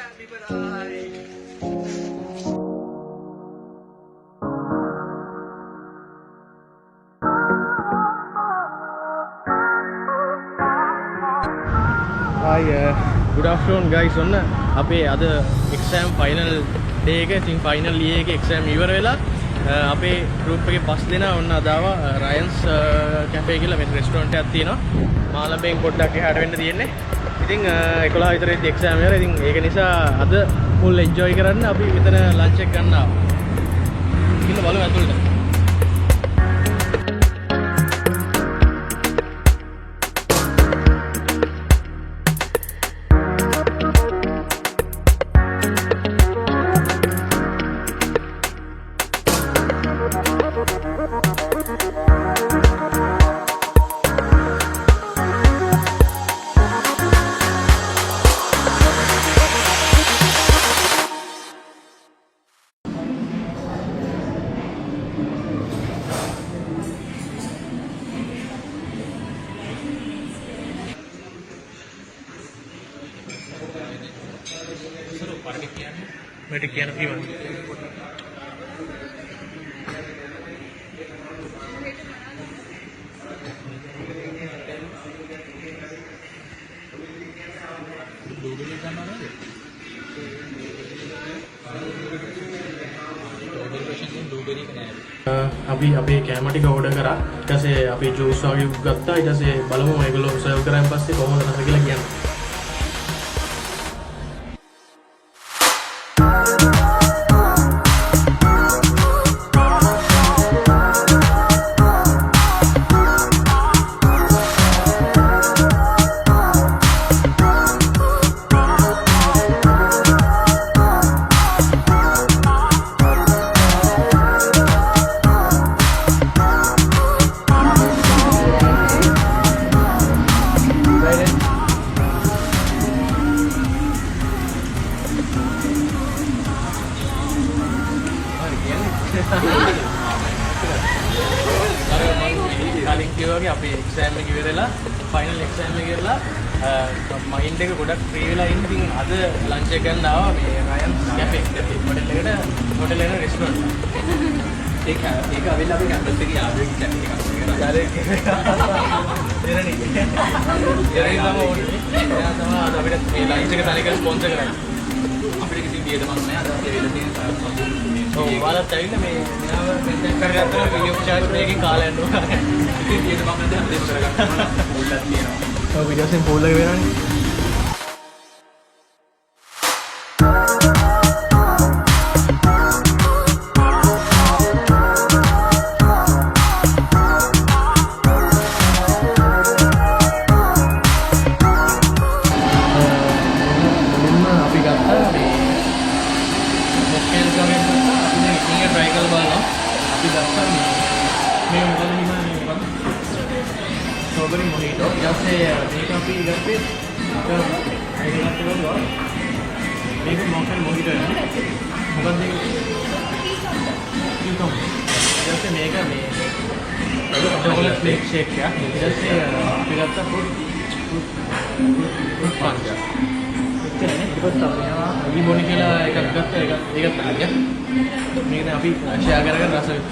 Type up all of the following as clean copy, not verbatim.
Hi, good afternoon guys. ඔන්න අපේ අද exam final day එක. ඉතින් final year එකේ exam ඉවර වෙලා අපේ group එකේ 5 දෙනා ඔන්න අද ආවා රයන්ස් කැෆේ කියලා මේ රෙස්ටෝරන්ට් එකක් තියෙනවා. මාළඹෙන් පොඩ්ඩක් එහාට වෙන්න තියෙන්නේ. ඉතින් 11 විතරේදී exam ඉවර. ඉතින් ඒක නිසා අද full enjoy කරන්න අපි මෙතන lunch එක ගන්න ආවා. ඉතින් බලමු ඇතුළට. Mari kian iwan. अभी अभी कैमरा टिका ऑर्डर करा जैसे अभी जूस आगे गत्ता जैसे බලමු මේගොල්ලෝ සර්ව් කරාන් පස්සේ කොහොමද නැස කියලා කියන්න. කලින් කිව්වාගේ අපේ එක්සෑම් එක ඉවරලා ෆයිනල් එක්සෑම් එක ඉවරලා මයින්ඩ් එක ගොඩක් ෆ්‍රී වෙලා ඉන්න. ඉතින් අද ලන්ච් එක ගන්න ආවා මේ රයන්ස් කැෆේ හොටල් එකට රෙස්ටෝරන්ට් එක. ඒක අවිල්ල අපි කැම්පස් එකේ ආවෙක් කැෆේ එකක් කරා. එරණි තමයි අපිට මේ ලන්ච් එක තනිකර ස්පොන්සර් කරන්නේ. අපිට කිසි වියදමක් නැහැ. අද අපි වෙලා තියෙන ඔව් ඔයාලත් ඇවිල්ලා මේ මෙයාව මෙතෙන් කරගත්තා වීඩියෝ චාර්ජ් මේකෙන් කාලා යනවා. ඉතින් වියදමක් නැද්ද හැමදේම කරගන්න. පොල්ලක් තියෙනවා. ඔව් වීඩියෝස් එකෙන් පොල් එක වෙනවනේ. Strawberry mojito. Ya sé, make up y garte. Make mocktail mojito है. मगर देख क्यों कम? जैसे मेगा में chocolate flake shake क्या? जैसे पिघलता fruit punch. इतने हैं इधर तब यहाँ अभी बोलने के लिए एक ताल क्या? मेरे अभी शेयर करेगा रास्ते में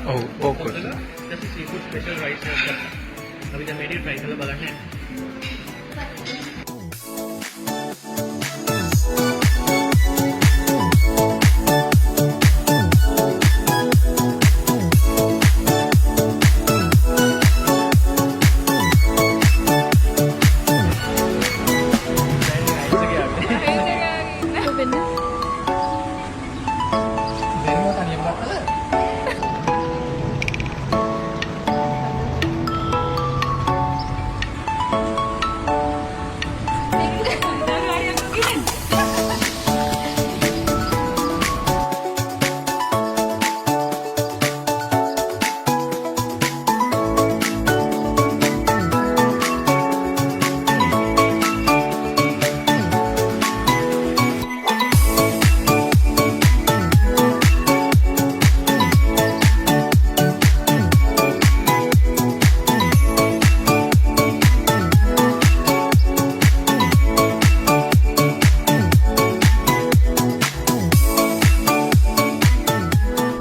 Oh, okay. That's a seafood special rice. अभी जब मेरी ट्राई कर लो बगाने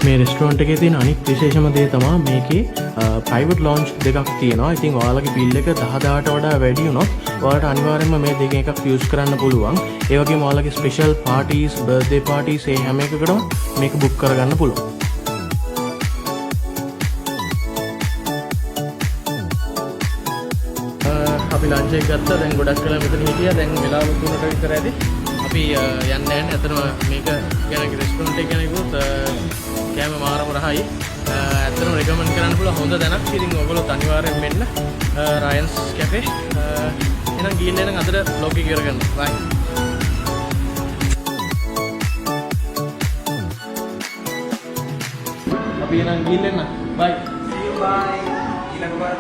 මේ රෙස්ටුරන්ට් එකේ තියෙන අනිත් විශේෂම දේ තමයි මේකේ ප්‍රයිවට් ලොන්ජ් දෙකක් තියෙනවා. ඉතින් ඔයාලගේ බිල් එක 10000ට වඩා වැඩි වුණොත් ඔයාලට අනිවාර්යයෙන්ම මේ දෙකෙන් එකක් යූස් කරන්න පුළුවන්. ඒ වගේම ඔයාලගේ ස්පෙෂල් පාර්ටිස්, බර්ත්ඩේ පාර්ටිස් ඒ හැම එකකටම මේක බුක් කරගන්න පුළුවන්. අපි ලන්ච් එක ගත්තා. දැන් ගොඩක් වෙලා මෙතන හිටියා. දැන් වෙලාව 3ට විතර ඇති. අපි යන්නේ නැහැ. අතනම මේක ගැන රෙස්ටුරන්ට් එක ගැන කිව්වොත් කෑම මාරම රහයි. ඇත්තටම රෙකමන්ඩ් කරන්න පුළුවන් හොඳ තැනක්. ඉතින් ඔයගොල්ලෝ අනිවාර්යෙන් මෙන්න රයන්ස් කැෆේ. එහෙනම් ගිහින් එන්න අතට vlog එක ඉවර කරන්න. බයි. අපි එහෙනම් ගිහින් එන්න. බයි. See you bye. ඊළඟ පාර